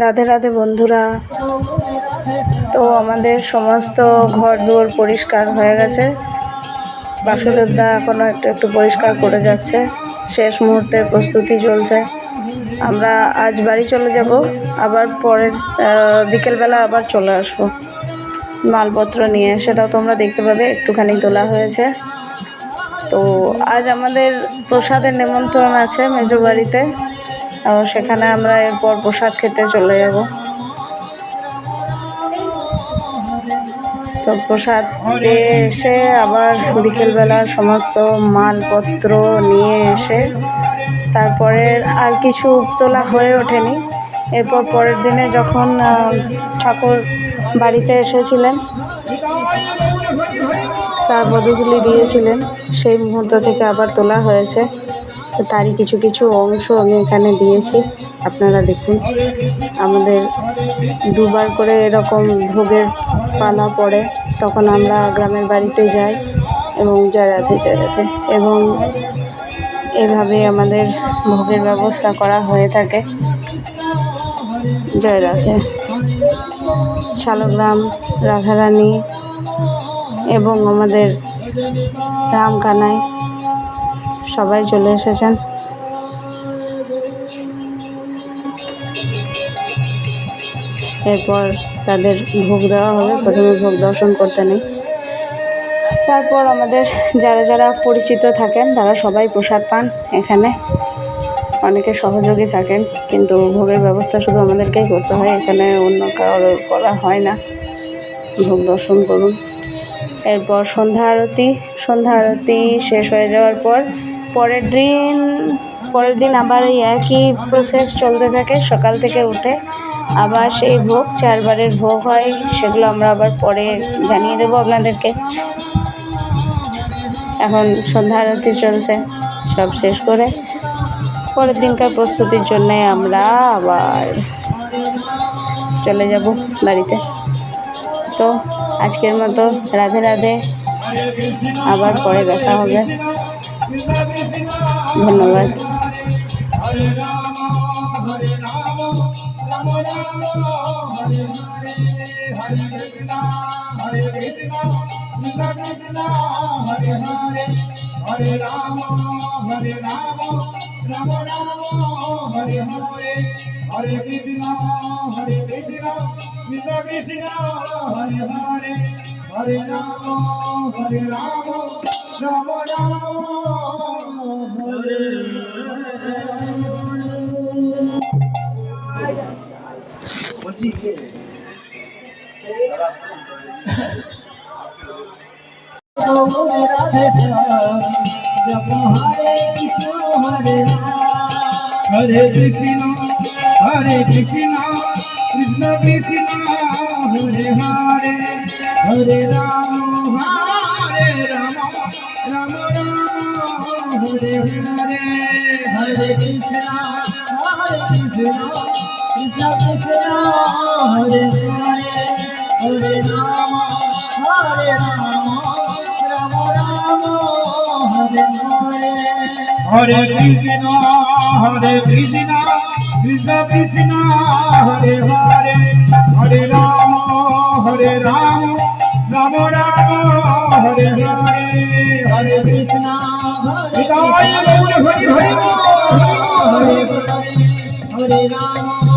রাধে রাধে বন্ধুরা। তো আমাদের সমস্ত ঘর দুয়ার পরিষ্কার হয়ে গেছে। বাসুদেবদা এখনও একটু একটু পরিষ্কার করে যাচ্ছে, শেষ মুহূর্তে প্রস্তুতি চলছে। আমরা আজ বাড়ি চলে যাব, আবার পরের বিকেলবেলা আবার চলে আসবো মালপত্র নিয়ে, সেটাও তোমরা দেখতে পাবে। একটুখানি তোলা হয়েছে। তো আজ আমাদের প্রসাদের নিমন্ত্রণ আছে মেজো বাড়িতে, সেখানে আমরা এরপর প্রসাদ খেতে চলে যাব। তো প্রসাদ পেয়ে এসে আবার বিকেলবেলা সমস্ত মালপত্র নিয়ে এসে তারপরে আর কিছু তোলা হয়ে ওঠেনি। এরপর পরের দিনে যখন ঠাকুর বাড়িতে এসেছিলেন, তার পদধূলি দিয়েছিলেন, সেই মুহূর্ত থেকে আবার তোলা হয়েছে। তো তারই কিছু কিছু অংশ আমি এখানে দিয়েছি, আপনারা দেখুন। আমাদের দুবার করে এরকম ভোগের পালা পড়ে, তখন আমরা গ্রামের বাড়িতে যাই এবং জয় রাধে এবং এভাবে আমাদের ভোগের ব্যবস্থা করা হয়ে থাকে। জয় রাধে। শালগ্রাম, রাধারানী এবং আমাদের রামকানাই সবাই চলে এসেছেন। এরপর তাদের ভোগ দেওয়া হবে। প্রথমে ভোগ দর্শন করতে নেই, তারপর আমাদের যারা যারা পরিচিত থাকেন তারা সবাই প্রসাদ পান। এখানে অনেকে সহযোগী থাকেন, কিন্তু ভোগের ব্যবস্থা শুধু আমাদেরকেই করতে হয়, এখানে অন্য কারো করা হয় না। ভোগ দর্শন করুন। এরপর সন্ধ্যা আরতি শেষ হয়ে যাওয়ার পর পরের দিন আবার এই একই প্রসেস চলতে থাকে। সকাল থেকে উঠে আবার সেই ভোগ, 4 বারের ভোগ হয়, সেগুলো আমরা আবার পরে জানিয়ে দেবো আপনাদেরকে। এখন সন্ধ্যা আরতি চলছে, সব শেষ করে পরের দিনকার প্রস্তুতির জন্য আমরা আবার চলে যাব বাড়িতে। তো আজকের মতো রাধে রাধে, আবার পরে দেখা হবে। ধন্যবাদ। हरे कृष्णा कृष्ण कृष्ण हरे हरे, हरे राम राम राम हरे हरे, हरे कृष्णा कृष्ण कृष्ण हरे हरे, हरे राम राम राम हरे हरे, हरे कृष्णा कृष्ण कृष्ण हरे हरे, हरे राम राम राम हरे हरे, हरे कृष्णा हरे हरे, हरे राम